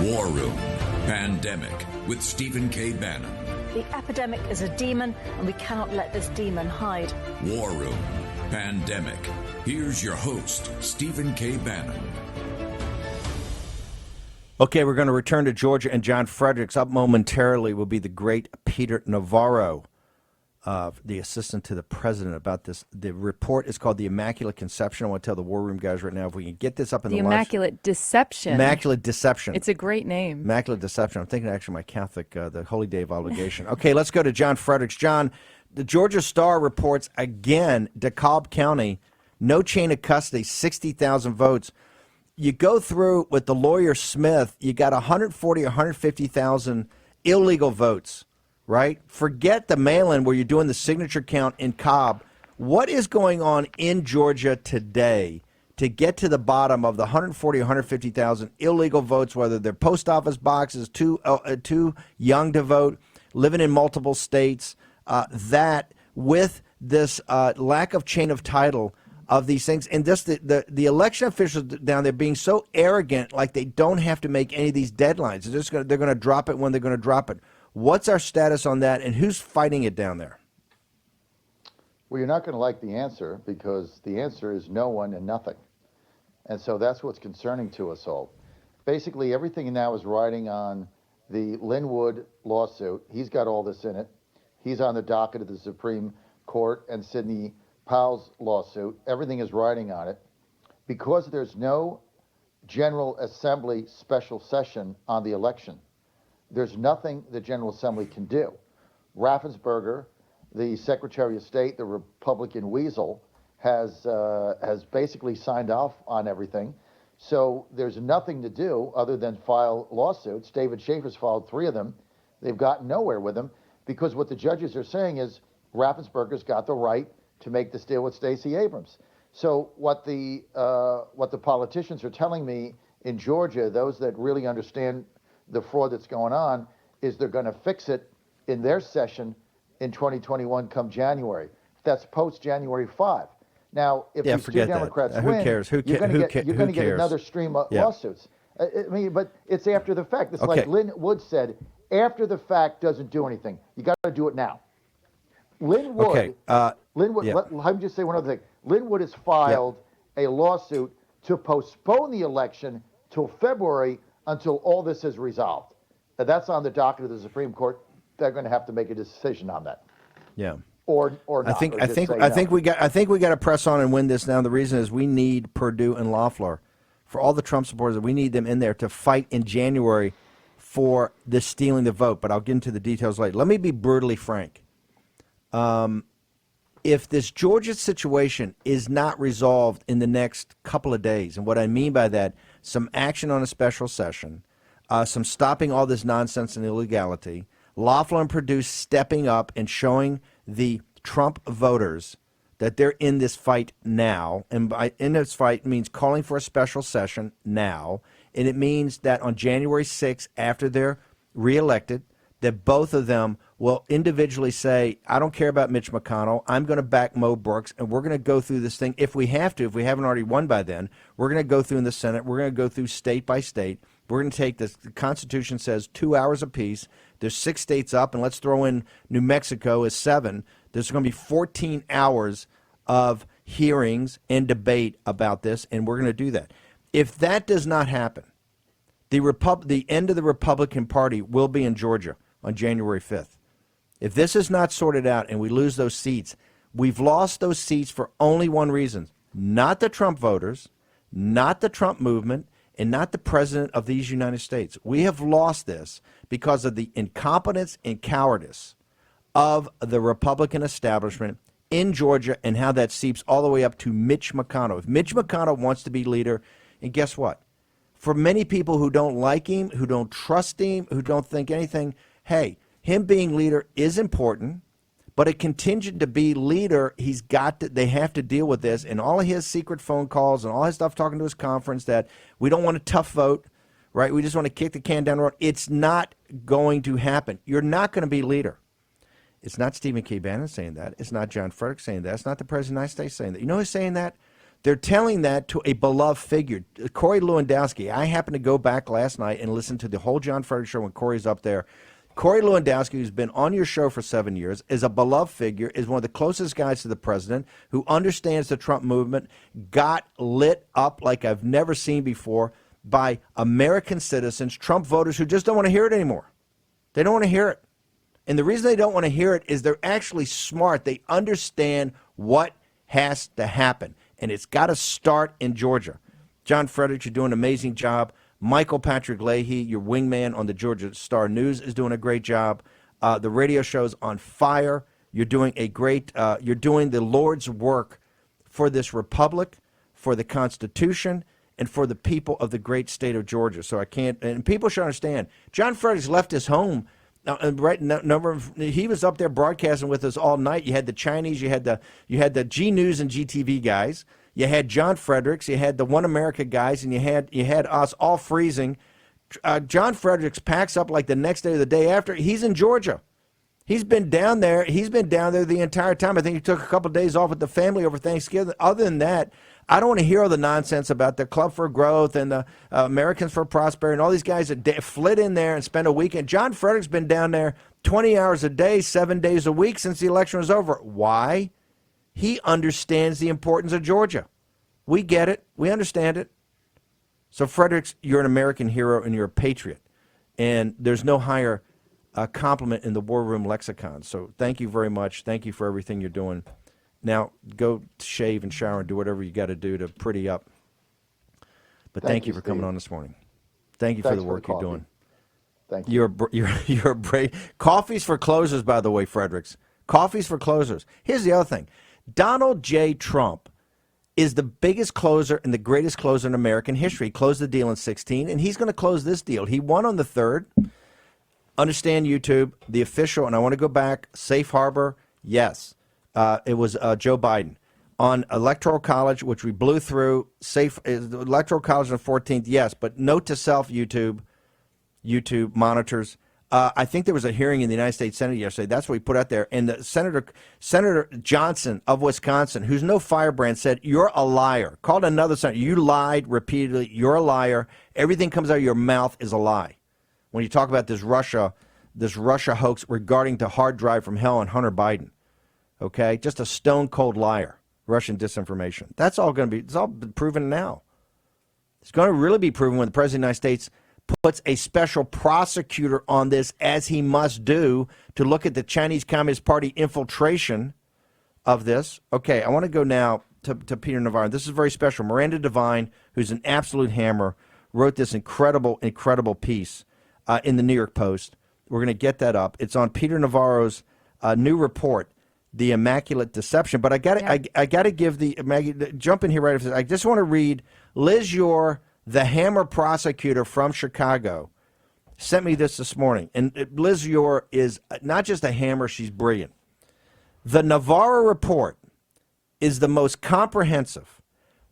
War Room Pandemic with Stephen K. Bannon. The epidemic is a demon, and we cannot let this demon hide. War Room Pandemic. Here's your host, Stephen K. Bannon. Okay, we're going to return to Georgia and John Fredericks. Up momentarily will be the great Peter Navarro, the assistant to the president, about this. The report is called The Immaculate Conception. I want to tell the War Room guys right now, if we can get this up in the Immaculate Deception. Immaculate Deception. It's a great name. Immaculate Deception. I'm thinking actually my Catholic, the Holy Day of Obligation. Okay, let's go to John Fredericks. John, the Georgia Star reports again, DeKalb County, no chain of custody, 60,000 votes. You go through with the lawyer Smith, you got 140 or 150,000 illegal votes, right? Forget the mail-in where you're doing the signature count in Cobb. What is going on in Georgia today to get to the bottom of the 140 or 150,000 illegal votes, whether they're post office boxes, too young to vote, living in multiple states, that with this lack of chain of title of these things, and just the election officials down there being so arrogant, like they don't have to make any of these deadlines. They're going to drop it when they're going to drop it. What's our status on that, and who's fighting it down there? Well, you're not going to like the answer, because the answer is no one and nothing. And so that's what's concerning to us all. Basically, everything now is riding on the Linwood lawsuit. He's got all this in it. He's on the docket of the Supreme Court, and Sidney Powell's lawsuit. Everything is riding on it. Because there's no General Assembly special session on the election, there's nothing the General Assembly can do. Raffensperger, the Secretary of State, the Republican weasel, has basically signed off on everything. So there's nothing to do other than file lawsuits. David Schaefer's filed 3 of them. They've gotten nowhere with them, because what the judges are saying is Raffensperger's got the right to make this deal with Stacey Abrams. So what the politicians are telling me in Georgia, those that really understand the fraud that's going on, is they're going to fix it in their session in 2021 come January. That's post-January 5. Now, if these 2 Democrats win, who cares? you're going to get another stream of lawsuits. I mean, but it's after the fact. It's like Lynn Wood said, after the fact doesn't do anything. You got to do it now. Linwood, let me just say one other thing. Linwood has filed a lawsuit to postpone the election till February until all this is resolved. That's on the docket of the Supreme Court. They're going to have to make a decision on that. Yeah. Or not. I think we got to press on and win this now. The reason is we need Perdue and Loeffler, for all the Trump supporters. We need them in there to fight in January for this stealing the vote. But I'll get into the details later. Let me be brutally frank. If this Georgia situation is not resolved in the next couple of days, and what I mean by that, some action on a special session, some stopping all this nonsense and illegality, Loeffler and Perdue stepping up and showing the Trump voters that they're in this fight now, and in this fight means calling for a special session now, and it means that on January 6th, after they're reelected, that both of them will individually say, I don't care about Mitch McConnell. I'm going to back Mo Brooks, and we're going to go through this thing if we have to. If we haven't already won by then, we're going to go through in the Senate. We're going to go through state by state. We're going to take this. The Constitution says 2 hours apiece. There's 6 states up, and let's throw in New Mexico as 7. There's going to be 14 hours of hearings and debate about this, and we're going to do that. If that does not happen, the end of the Republican Party will be in Georgia on January 5th. If this is not sorted out and we lose those seats, we've lost those seats for only one reason. Not the Trump voters, not the Trump movement, and not the president of these United States. We have lost this because of the incompetence and cowardice of the Republican establishment in Georgia, and how that seeps all the way up to Mitch McConnell. If Mitch McConnell wants to be leader, and guess what? For many people who don't like him, who don't trust him, who don't think anything, hey, him being leader is important, but a contingent to be leader, they have to deal with this, and all of his secret phone calls and all his stuff talking to his conference that we don't want a tough vote, right? We just want to kick the can down the road. It's not going to happen. You're not going to be leader. It's not Stephen K. Bannon saying that. It's not John Fredericks saying that. It's not the President of the United States saying that. You know who's saying that? They're telling that to a beloved figure. Corey Lewandowski, I happened to go back last night and listen to the whole John Fredericks show when Corey's up there. Corey Lewandowski, who's been on your show for 7 years, is a beloved figure, is one of the closest guys to the president, who understands the Trump movement, got lit up like I've never seen before by American citizens, Trump voters who just don't want to hear it anymore. They don't want to hear it. And the reason they don't want to hear it is they're actually smart. They understand what has to happen. And it's got to start in Georgia. John Fredericks, you're doing an amazing job. Michael Patrick Leahy, your wingman on the Georgia Star News, is doing a great job. The radio show's on fire. You're doing you're doing the Lord's work for this republic, for the Constitution, and for the people of the great state of Georgia. So and people should understand, John Fredericks left his home. He was up there broadcasting with us all night. You had the Chinese, you had the G News and GTV guys. You had John Fredericks, you had the One America guys, and you had us all freezing. John Fredericks packs up like the next day or the day after. He's in Georgia. He's been down there. He's been down there the entire time. I think he took a couple of days off with the family over Thanksgiving. Other than that, I don't want to hear all the nonsense about the Club for Growth and the Americans for Prosperity and all these guys that flit in there and spend a weekend. John Fredericks been down there 20 hours a day, 7 days a week since the election was over. Why? He understands the importance of Georgia. We get it. We understand it. So, Fredericks, you're an American hero and you're a patriot. And there's no higher compliment in the war room lexicon. So thank you very much. Thank you for everything you're doing. Now, go shave and shower and do whatever you got to do to pretty up. But thank you for coming on this morning. Thank you for the work you're doing. Thank you. You're a brave. Coffee's for closers, by the way, Fredericks. Coffee's for closers. Here's the other thing. Donald J. Trump is the biggest closer and the greatest closer in American history. He closed the deal in 2016, and he's going to close this deal. He won on the 3rd. Understand YouTube, the official, and I want to go back, safe harbor, yes. It was Joe Biden. On Electoral College, which we blew through, Electoral College on the 14th, yes, but note to self, YouTube monitors. I think there was a hearing in the United States Senate yesterday. That's what we put out there. And Senator Johnson of Wisconsin, who's no firebrand, said, "You're a liar." Called another senator. You lied repeatedly. You're a liar. Everything comes out of your mouth is a lie. When you talk about this Russia hoax regarding the hard drive from hell on Hunter Biden, okay, just a stone cold liar. Russian disinformation. That's all going to be. It's all been proven now. It's going to really be proven when the President of the United States puts a special prosecutor on this, as he must do, to look at the Chinese Communist Party infiltration of this. Okay, I want to go now to Peter Navarro. This is very special. Miranda Devine, who's an absolute hammer, wrote this incredible piece in the New York Post. We're going to get that up. It's on Peter Navarro's new report, The Immaculate Deception. But I got to give Maggie, jump in here right after this. I just want to read Liz Yore, the hammer prosecutor from Chicago, sent me this morning. And Liz Yore is not just a hammer, she's brilliant. The Navarro report is the most comprehensive,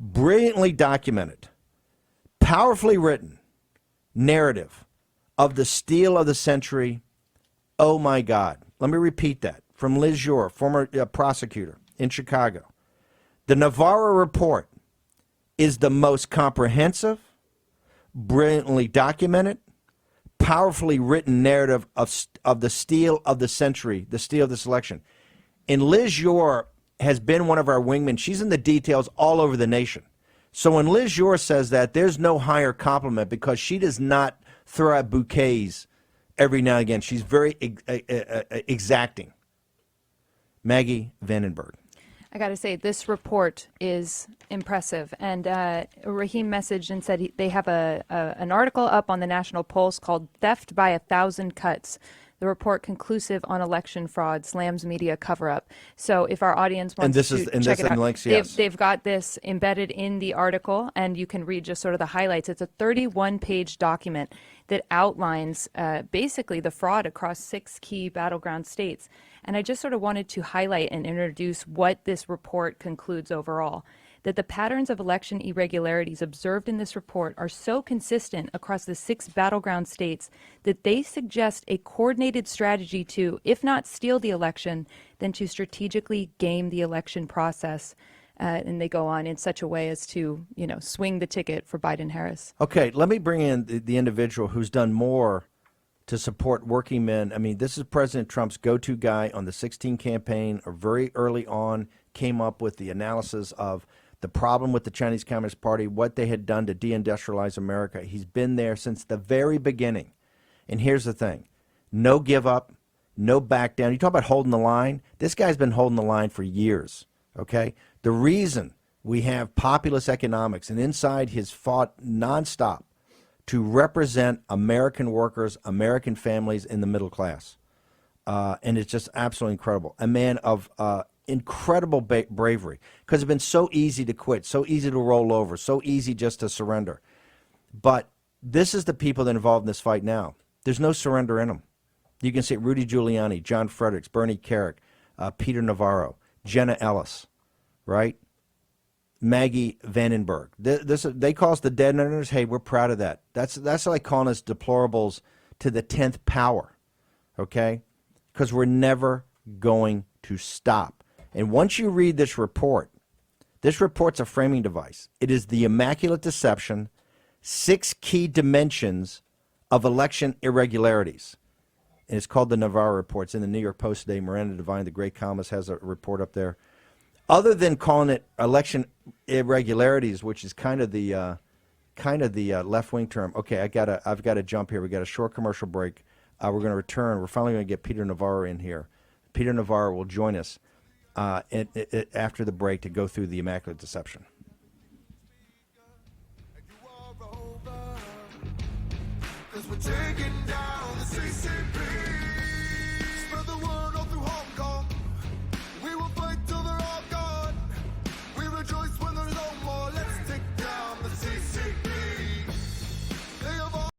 brilliantly documented, powerfully written narrative of the steal of the century. Oh, my God. Let me repeat that. From Liz Yore, former prosecutor in Chicago. The Navarro report is the most comprehensive, brilliantly documented, powerfully written narrative of the steal of the century, the steal of this election. And Liz Yore has been one of our wingmen. She's in the details all over the nation. So when Liz Yore says that, there's no higher compliment, because she does not throw out bouquets every now and again. She's very exacting. Maggie Vandenberg. I got to say, this report is impressive. And Raheem messaged and said they have an article up on the National Pulse called "Theft by 1,000 Cuts." The report conclusive on election fraud, slams media cover-up. So if our audience wants to check it out, links, yes. they've got this embedded in the article, and you can read just sort of the highlights. It's a 31-page document that outlines basically the fraud across 6 key battleground states. And I just sort of wanted to highlight and introduce what this report concludes overall. That the patterns of election irregularities observed in this report are so consistent across the 6 battleground states that they suggest a coordinated strategy to, if not steal the election, then to strategically game the election process. and they go on in such a way as to, swing the ticket for Biden-Harris. Okay, let me bring in the individual who's done more to support working men. I mean, this is President Trump's go-to guy on the 16 campaign, or very early on came up with the analysis of the problem with the Chinese Communist Party, what they had done to deindustrialize America. He's been there since the very beginning. And here's the thing. No give up, no back down. You talk about holding the line. This guy's been holding the line for years, okay? The reason we have populist economics, and inside he's fought nonstop to represent American workers, American families in the middle class. And it's just absolutely incredible. A man of incredible bravery, because it's been so easy to quit, so easy to roll over, so easy just to surrender. But this is the people that are involved in this fight now. There's no surrender in them. You can say Rudy Giuliani, John Fredericks, Bernie Kerik, Peter Navarro, Jenna Ellis, right? Maggie Vandenberg. They call us the dead earners. Hey, we're proud of that. That's like calling us deplorables to the 10th power, okay? Because we're never going to stop. And once you read this report's a framing device. It is the immaculate deception, 6 key dimensions of election irregularities. And it's called the Navarro Report. It's in the New York Post today. Miranda Devine, the great columnist, has a report up there. Other than calling it election irregularities, which is kind of the left-wing term. Okay, I've got to jump here. We got a short commercial break. We're going to return. We're finally going to get Peter Navarro in here. Peter Navarro will join us after the break to go through the immaculate deception. We're taking down the